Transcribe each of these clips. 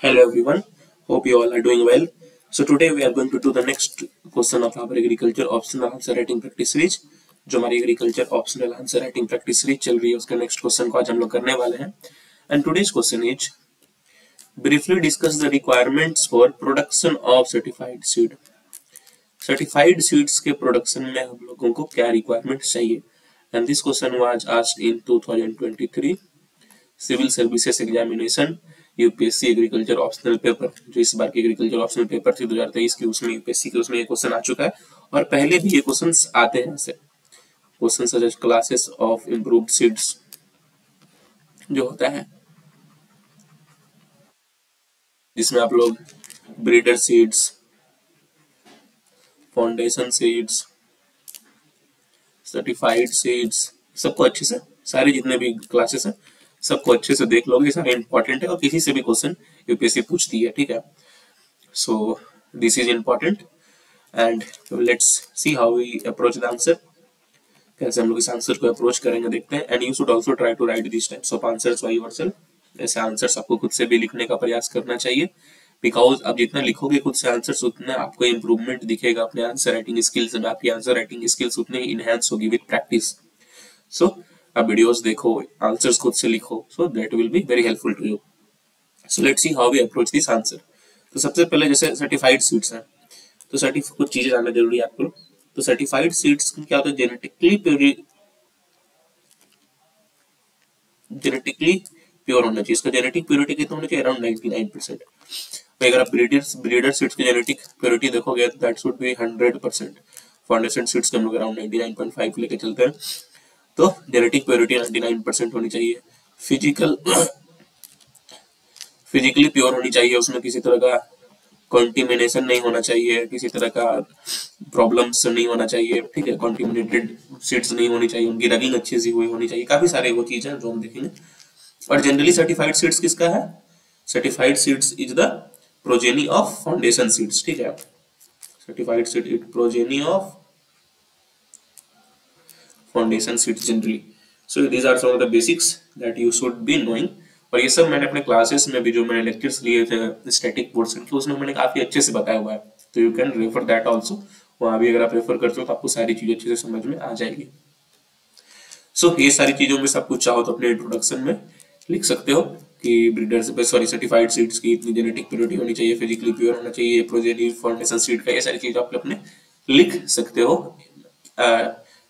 Hello everyone, hope you all are doing well. So today we are going to do the next question of our agriculture optional answer writing practice series. जो हमारी agriculture optional answer writing practice series चल रही है उसके next question को आज हम लोग करने वाले हैं। And today's question is briefly discuss the requirements for production of certified seed. Certified seeds के प्रोडक्शन में हम लोगों को क्या रिक्वायरमेंट चाहिए। And this question was asked in 2023 civil services examination UPSC agriculture optional paper. जो इस बार की एग्रीकल्चर ऑप्शनल पेपर थी 2023 की, उसमें यूपीएससी के उसमें ये क्वेश्चन आ चुका है और पहले भी ये क्वेश्चंस आते हैं। ऐसे question such as classes of improved seeds जो होता है, जिसमें आप लोग breeder seeds, foundation seeds, certified seeds सबको अच्छे से, सारे जितने भी क्लासेस हैं सबको अच्छे से देख लोगे। सारे इंपॉर्टेंट है और किसी से भी क्वेश्चन यूपीएससी पूछती है, ठीक है। So this is important and let's see how we approach the answer. कैसे हम लोग इस आंसर को अप्रोच करेंगे देखते हैं। And you should also try to write this types of answers by yourself. ऐसे आंसर्स आपको खुद से भी लिखने का प्रयास करना चाहिए, बिकॉज आप जितना लिखोगे खुद से आंसर्स उतना आपको इंप्रूवमेंट दिखेगा अपने आंसर राइटिंग स्किल्स में। आपकी आंसर राइटिंग स्किल्स उतने इनहेंस होगी विद प्रैक्टिस। सो आप वीडियोस देखो, आंसर्स खुद से लिखो, so that will be very helpful to you. So let's see how we approach this answer. तो सबसे पहले जैसे सर्टिफाइड सीड्स हैं, तो कुछ चीजें जानना जरूरी है आपको। तो सर्टिफाइड सीड्स क्या होता है, जेनेटिकली प्योर होना चाहिए। इसका जेनेटिक प्योरिटी कितना होना चाहिए, अराउंड 99%। तो अगर आप ब्रीडर सीड्स की जेनेटिक प्योरिटी देखोगे that should be 100%। Foundation seeds के हम लोग अराउंड 99.5 लेके चलते हैं। तो जेनेटिक प्योरिटी 99% होनी चाहिए। फिजिकली प्योर होनी चाहिए, उसमें किसी तरह का कॉन्टिमिनेशन नहीं होना चाहिए, किसी तरह का प्रॉब्लम्स नहीं होना चाहिए, ठीक है। कॉन्टिमिनेटेड सीड्स नहीं होनी चाहिए, उनकी रगिंग अच्छी सी हुई होनी चाहिए। काफी सारे वो चीज है जो हम देखेंगे। और जनरली सर्टिफाइड सीड्स किसका है, certified seeds is the progeny of foundation seeds, ठीक है। Certified seed is progeny of foundation seeds generally. So these are some of the basics that you should be knowing. और ये सब मैंने अपने classes में भी, जो मैंने लेक्चर्स लिए थे स्टैटिक पोर्शन के, उसमें मैंने काफी अच्छे से बताया हुआ है। तो you can refer that also. वहां भी अगर आप रेफर करते हो तो आपको सारी चीजें अच्छे से समझ में आ जाएगी। सो ये सारी चीजों में सब कुछ चाहो तो अपने इंट्रोडक्शन में लिख सकते हो कि सर्टिफाइड सीड्स की इतनी जेनेटिक प्योरिटी होनी चाहिए, फिजिकली प्योर होना चाहिए, प्रोजेनी फाउंडेशन सीड का, ये सारी चीजें आप अपने लिख सकते हो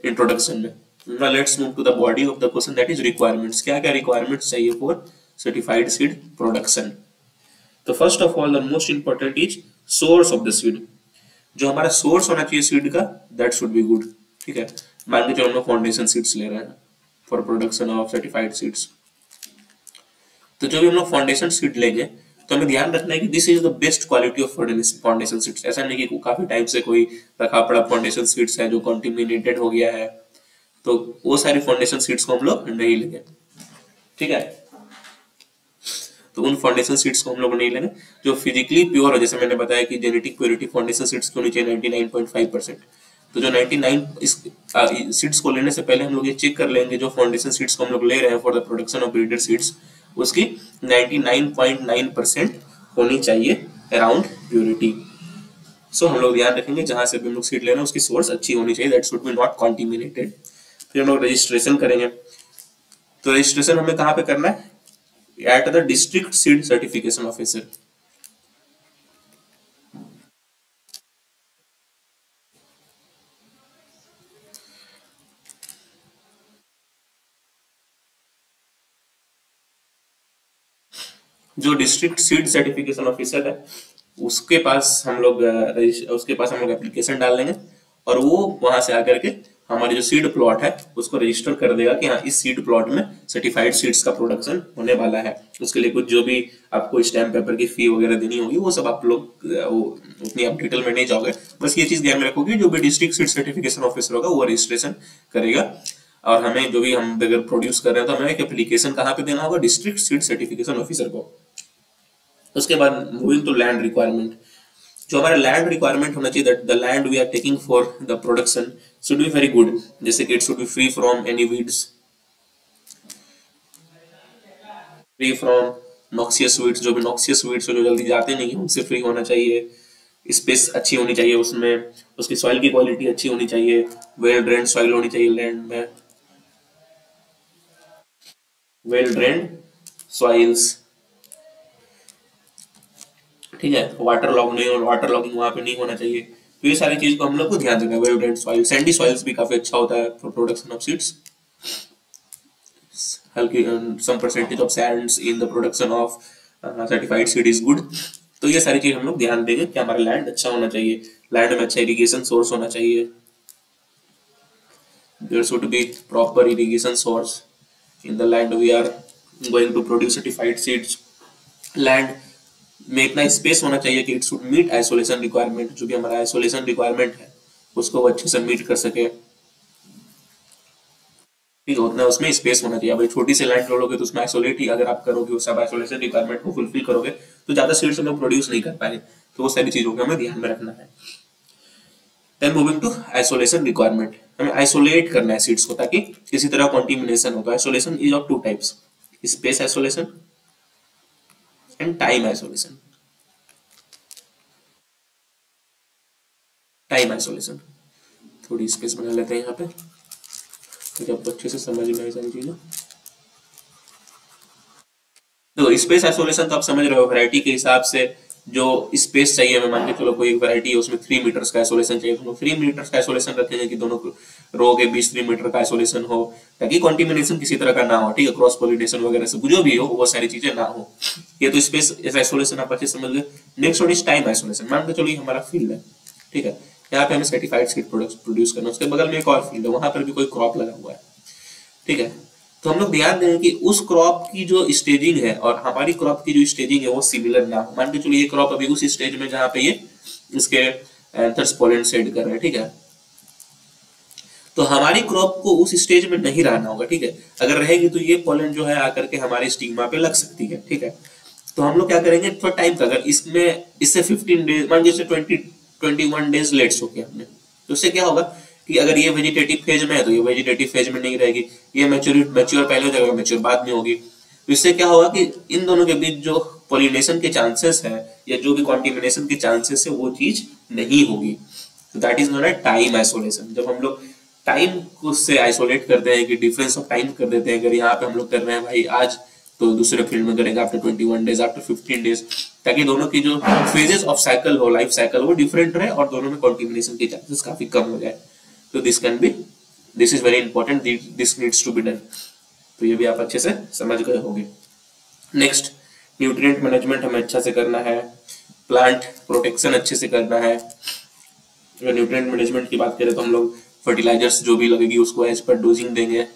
इंट्रोडक्शन में। Now let's move to the body of the question, that is requirements। क्या क्या requirements चाहिए for certified seed production। तो first of all the most important is source of the seed। जो हमारा source होना चाहिए seed का, that should be good, ठीक है। मान के चलो हम लोग फाउंडेशन सीड्स ले रहे हैं for production of certified seeds। तो जो भी हम लोग फाउंडेशन सीड लेंगे तो हमें ध्यान रखना है कि this is the best quality of foundation seeds. ऐसा नहीं कि काफी टाइम से कोई रखा पड़ा फाउंडेशन सीड्स है जो कॉन्टिमिनेटेड हो गया है, तो वो सारी फाउंडेशन सीड्स को हम लोग नहीं लेंगे, ठीक है। तो उन फाउंडेशन सीड्स को हम लोग नहीं लेंगे जो फिजिकली प्योर हो। जैसे मैंने बताया कि जेनेटिक प्योरिटी फाउंडेशन सीड्स की होनी चाहिए 99.5%। तो जो 99 सीड्स को लेने से पहले हम लोग ये चेक कर लेंगे जो फाउंडेशन सीड्स को हम लोग ले रहे हैं for the production of breeder seeds, उसकी 99.9% होनी चाहिए अराउंड प्योरिटी। सो हम लोग ध्यान रखेंगे जहां से भी हम लोग सीड ले रहे हैं उसकी सोर्स अच्छी होनी चाहिए, दैट शुड बी नॉट कॉन्टिमिनेटेड। फिर हम लोग रजिस्ट्रेशन करेंगे। तो रजिस्ट्रेशन हमें कहाँ पे करना है, at the district seed certification officer. जो डिस्ट्रिक्ट सीड सर्टिफिकेशन ऑफिसर है उसके पास हम लोग एप्लीकेशन डाल देंगे और वो वहां से आकर के हमारे जो सीड प्लॉट है उसको रजिस्टर कर देगा कि हाँ इस सीड प्लॉट में सर्टिफाइड सीड्स का प्रोडक्शन होने वाला है। उसके लिए कुछ जो भी आपको स्टैम्प पेपर की फी वगैरह देनी होगी वो सब आप लोग उतनी आप डिटेल में नहीं जाओगे, बस ये चीज ध्यान में रखोगे जो भी डिस्ट्रिक्ट सीड सर्टिफिकेशन ऑफिसर होगा वो रजिस्ट्रेशन करेगा। और हमें जो भी हम अगर प्रोड्यूस कर रहे हैं तो हमें एक एप्लीकेशन कहाँ पे देना होगा, डिस्ट्रिक्ट सीड सर्टिफिकेशन ऑफिसर को। उसके बाद मूविंग टू लैंड रिक्वायरमेंट। जो हमारा लैंड रिक्वायरमेंट होना चाहिए, that the land we are taking for the production should be very good. जैसे कि it should be free from any weeds, free from noxious weeds, जो भी नॉक्सियस वीड्स जो जल्दी जाते नहीं है उनसे फ्री होना चाहिए, स्पेस अच्छी होनी चाहिए उसमें, उसकी सॉइल की क्वालिटी अच्छी होनी चाहिए, वेल ड्रेन्ड सॉइल होनी चाहिए लैंड में, वेल ड्रेन्ड सॉइल्स, ठीक है, वाटर लॉग नहीं, और वाटर लॉगिंग वहां पे नहीं होना चाहिए। तो ये सारी चीज को हम लोग को ध्यान देना है। Well drained soil, Sandy soils भी काफी अच्छा होता है फॉर प्रोडक्शन ऑफ सीड्स, हल्की some percentage of sands in the production of certified seed is good। तो ये सारी चीज हम लोग ध्यान देंगे कि हमारा लैंड अच्छा होना चाहिए, लैंड में अच्छा इरिगेशन सोर्स होना चाहिए, there should be proper irrigation source in the land we are going to produce certified seeds। Land में इतना स्पेस होना चाहिए कि it should meet isolation requirement, जो भी हमारा आइसोलेशन रिक्वायरमेंट है उसको वो अच्छे से मीट कर सके, ठीक है, उतना उसमें स्पेस होना चाहिए। भाई छोटी सी लैंड लोगे तो उसमें आइसोलेट ही अगर आप करोगे, उस सब आइसोलेशन रिक्वायरमेंट को फुलफिल करोगे तो ज्यादा सीड्स हम लोग प्रोड्यूस नहीं कर पाएंगे। तो वो सारी चीजों को हमें ध्यान में रखना है। Then moving to isolation requirement, हमें आइसोलेट करना है सीड्स को ताकि किसी तरह कॉन्टिमिनेशन हो। तो isolation is of two types, space isolation and time isolation. Time isolation, थोड़ी स्पेस बना लेते हैं यहाँ पे ताकि आपको अच्छे से समझ में आए सारी चीजें। देखो स्पेस आइसोलेशन तो आप समझ रहे हो, वैरायटी के हिसाब से जो स्पेस चाहिए, मैं मान के चलो कोई एक वैरायटी है उसमें 3 मीटर्स का आइसोलेशन चाहिए, तो 3 मीटर्स का आइसोलेशन रखेंगे कि दोनों रो के बीच 3 मीटर का आइसोलेशन हो ताकि कॉन्टिमिनेशन किसी तरह का ना हो, ठीक है, क्रॉस पोलिनेशन वगैरह सब जो भी हो वो सारी चीजें ना हो। ये तो स्पेस आइसोलेशन आप अच्छे समझ गए। Next one is time isolation. मान के चलो ये हमारा फील्ड है, ठीक है, यहाँ पे हमें सर्टिफाइड सीड प्रोडक्ट्स प्रोड्यूस करना है, उसके बगल में एक और फील्ड है, वहां पर भी कोई क्रॉप लगा हुआ है, ठीक है। तो हम लोग ध्यान दें कि उस क्रॉप की जो स्टेजिंग है और हमारी क्रॉप की जो स्टेजिंग है वो सिमिलर ना हो। मान के चलो ये क्रॉप अभी उस स्टेज में जहां पे ये इसके एंथर्स पोलन शेड कर रहे हैं, ठीक है, तो हमारी क्रॉप को उस स्टेज में नहीं रहना होगा, ठीक है। अगर रहेगी तो ये पोलन जो है आकर के हमारे स्टिग्मा पे लग सकती है, ठीक है। तो हम लोग क्या करेंगे थोड़ा टाइम का, अगर इसमें इससे 15 डेज मान लीजिए 21 डेज लेट्स हो गया हमने, तो उससे क्या होगा कि अगर ये वेजिटेटिव फेज में है तो ये वेजिटेटिव फेज में नहीं रहेगी, ये मैच्योर पहले हो जाएगा, मैच्योर बाद में होगी। तो इससे क्या होगा कि इन दोनों के बीच जो पॉलिनेशन के चांसेस है या जो भी कॉन्टिमिनेशन के चांसेस है वो चीज नहीं होगी। तो that is known as time isolation. जब हम लोग टाइम को से आइसोलेट करते हैं कि डिफरेंस ऑफ टाइम कर देते हैं, अगर यहाँ पे हम लोग कर रहे हैं भाई आज तो दूसरे फील्ड में करेंगे आफ्टर 21 डेज, आफ्टर 15 डेज, ताकि दोनों की जो फेजेस ऑफ साइकिल हो, लाइफ साइकिल वो डिफरेंट रहे और दोनों में कॉन्टिमिनेशन के चांसेस काफी कम हो जाए। तो this is very important, this needs to be done. तो ये भी आप अच्छे से समझ गए होंगे। नेक्स्ट, न्यूट्रिएंट मैनेजमेंट हमें अच्छा से करना है, प्लांट प्रोटेक्शन अच्छे से करना है। अगर न्यूट्रिएंट मैनेजमेंट की बात करें तो हम लोग फर्टिलाइजर्स जो भी लगेगी उसको एज पर डोजिंग देंगे,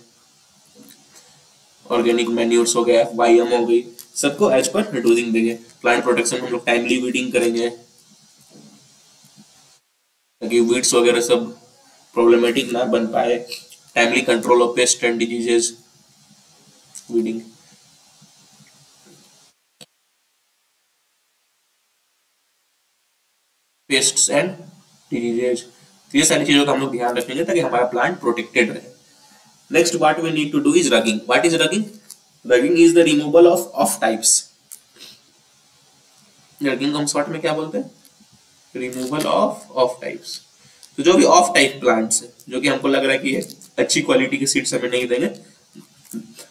ऑर्गेनिक मैन्योर्स हो गया, FYM हो गई, सबको एज पर डोजिंग देंगे। प्लांट प्रोटेक्शन हम लोग टाइमली वीडिंग करेंगे ताकि वीड्स वगैरह सब प्रॉब्लमेटिक ना बन पाए। Timely control of paste and diseases, weeding. Pests and diseases, ये सारी चीजों का हम लोग ध्यान रखेंगे ताकि हमारा प्लांट प्रोटेक्टेड रहे। Next, what we need to do is rugging. What is rugging? Rugging is the removal of off types. Rugging को हम शॉर्ट में क्या बोलते हैं? Removal of off types. तो जो भी ऑफ टाइप प्लांट्स है जो कि हमको लग रहा है कि अच्छी क्वालिटी के सीड्स हमें नहीं देंगे,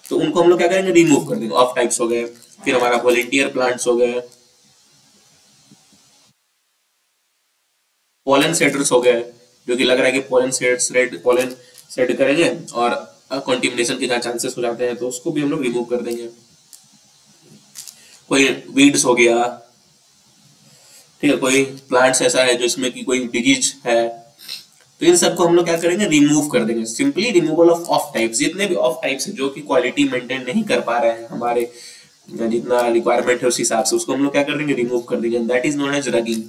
तो उनको हम लोग क्या करेंगे, रिमूव कर देंगे। ऑफ टाइप्स हो गए, फिर हमारा वॉलंटियर प्लांट्स हो गए, पोलन सेटर्स हो गए, जो कि लग रहा है कि पोलन सेट करेंगे और कॉन्टिमिनेशन के चांसेस हो जाते हैं तो उसको भी हम लोग रिमूव कर देंगे। कोई वीड्स हो गया, ठीक है, कोई प्लांट्स ऐसा है जो इसमें कि कोई डिजीज है, तो इन सबको हम लोग क्या करेंगे, रिमूव कर देंगे। सिंपली रिमूवल ऑफ टाइप्स, जितने भी ऑफ टाइप्स है जो कि क्वालिटी मेंटेन नहीं कर पा रहे हैं हमारे जितना रिक्वायरमेंट है उस हिसाब से, उसको हम लोग क्या कर देंगे, रिमूव कर देंगे। That is known as roguing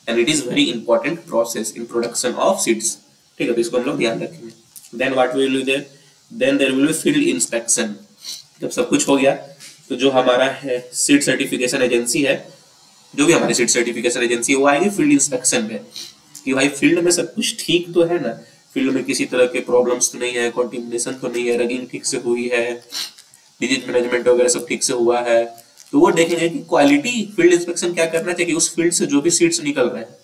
and it is very important process in production of seeds, ठीक है, तो इसको हम लोग ध्यान रखेंगे। Then what will be there, then there will be field inspection. जब सब कुछ हो गया तो जो हमारा है सीड सर्टिफिकेशन एजेंसी है, जो भी हमारी सीड सर्टिफिकेशन एजेंसी है वो आएगी फील्ड इंस्पेक्शन में कि भाई फील्ड में सब कुछ ठीक तो है ना, फील्ड में किसी तरह के प्रॉब्लम्स तो नहीं है, कॉन्टिमिनेशन तो नहीं है, रगिंग ठीक से हुई है, डिजीज मैनेजमेंट वगैरह सब ठीक से हुआ है। तो वो देखेंगे कि क्वालिटी फील्ड इंस्पेक्शन क्या करना चाहिए कि उस फील्ड से जो भी सीड्स निकल रहे हैं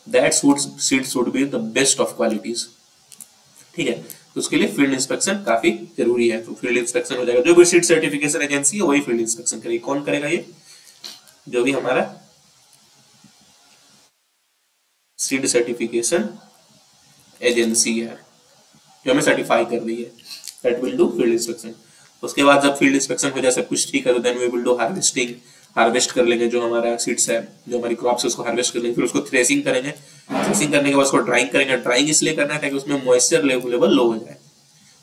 that seed should be the best of qualities, ठीक है। तो उसके लिए फील्ड इंस्पेक्शन काफी जरूरी है। तो फील्ड इंस्पेक्शन हो जाएगा, जो भी सीड सर्टिफिकेशन एजेंसी है वही फील्ड इंस्पेक्शन करेगी। कौन करेगा ये? जो भी हमारा सीड सर्टिफिकेशन एजेंसी है जो हमें सर्टिफाई कर रही है, that will do field inspection. उसके बाद जब फील्ड इंस्पेक्शन हो जाए सब कुछ ठीक है तो then we will do harvesting. Harvest कर लेंगे जो हमारा सीड्स है, जो हमारी क्रॉप्स है उसको हार्वेस्ट कर लेंगे, फिर उसको थ्रेसिंग करेंगे। थ्रेसिंग करने के बाद उसको ड्राइंग करेंगे। ड्राइंग इसलिए करना है ताकि उसमें मॉइस्चर लेवल लो हो जाए,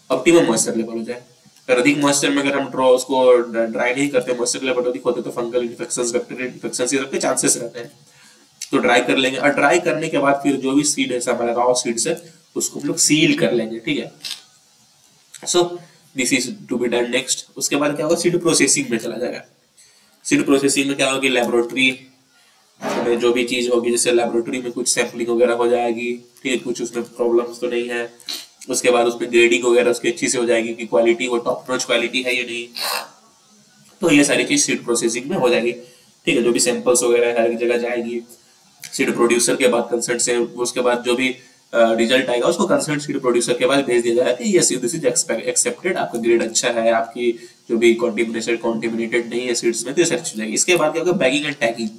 ऑप्टिमम मॉइस्चर लेवल हो जाए। अगर अधिक मॉइस्चर में अगर हम उसको ड्राई नहीं करते, मॉइस्चर लेवल अधिक होते तो फंगल इन्फेक्शंस, बैक्टीरियल इन्फेक्शंस ये सबके चांसेस रहते हैं। तो ड्राई कर लेंगे और ड्राई करने के बाद फिर जो भी सीड है हमारा रॉ सीड्स है उसको हम लोग सील कर लेंगे, ठीक है। So this is to be done next. उसके बाद क्या होगा, सीड प्रोसेसिंग में चला जाएगा। सीड प्रोसेसिंग में क्या होगी, लेबोरेटरी में जो भी चीज होगी, जैसे लेबोरेटरी में कुछ सैंपलिंग वगैरह हो जाएगी, ठीक है, कुछ उसमें प्रॉब्लम्स तो नहीं है। उसके बाद उसमें ग्रेडिंग वगैरह उसकी अच्छी से हो जाएगी कि क्वालिटी वो टॉप नॉच क्वालिटी है या नहीं। तो ये सारी चीज सीड प्रोसेसिंग में हो जाएगी, ठीक है। जो भी सैंपल्स वगैरह हर एक जगह जाएगी सीड प्रोड्यूसर के बाद कंसर्न से, उसके बाद जो भी रिजल्ट आएगा उसको कंसर्न सीड प्रोड्यूसर के पास भेज दिया जाएगा कि यस दिस इज एक्सेप्टेड, आपका ग्रेड अच्छा है, आपकी जो भी कॉन्टिमिनेटेड नहीं है सीड्स में, तो ये अच्छी जाएगी। इसके बाद क्या होगा, बैगिंग एंड टैगिंग।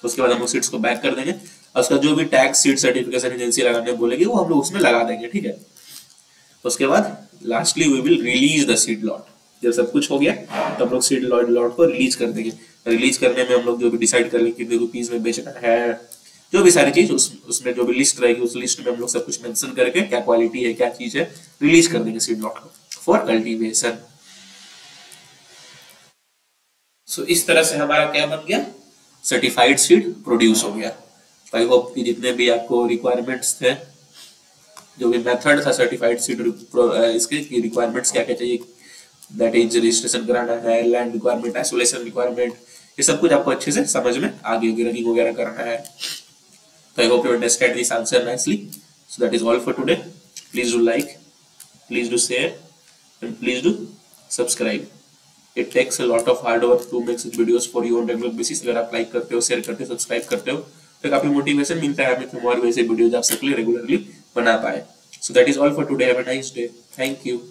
उसके बाद हम लोग सीड्स को बैग कर देंगे और उसका जो भी टैग सीड सर्टिफिकेशन एजेंसी लगाने बोलेगी वो हम लोग उसमें लगा देंगे, ठीक है। उसके बाद lastly we will release the seed lot. जब सब कुछ हो गया तो हम लोग सीड लॉट को रिलीज कर देंगे। रिलीज करने में हम लोग जो भी डिसाइड कर लेंगे कितने रुपीज में बेचना है, जो भी सारी चीज उसमें जो भी लिस्ट रहेगी उस लिस्ट में हम लोग सब कुछ मेंशन करके क्या क्वालिटी है क्या चीज है रिलीज कर देंगे सीड लॉट को फॉर कल्टीवेशन। सो इस तरह से हमारा क्या बन गया, सर्टिफाइड सीड प्रोड्यूस हो गया। आई होप कि जितने भी आपको रिक्वायरमेंट्स थे, जो भी मेथड था सर्टिफाइड सीड इसके रिक्वायरमेंट्स क्या क्या चाहिए, दैट इज रजिस्ट्रेशन कराना है, लैंड रिक्वायरमेंट, आइसोलेशन रिक्वायरमेंट, ये सब कुछ आपको अच्छे से समझ में आ गई, रनिंग वगैरह करना है। So I hope you understand this answer nicely. So that is all for today. Please do like, please do share, and please do subscribe. It takes a lot of hard work to make such videos for you on regular basis. अगर आप like करते हो, share करते हो, subscribe करते हो, तो काफी मोटिवेशन मिलता है हमें कि और वैसे वीडियोज आप सबके लिए रेगुलरली बना पाए। So that is all for today. Have a nice day. Thank you.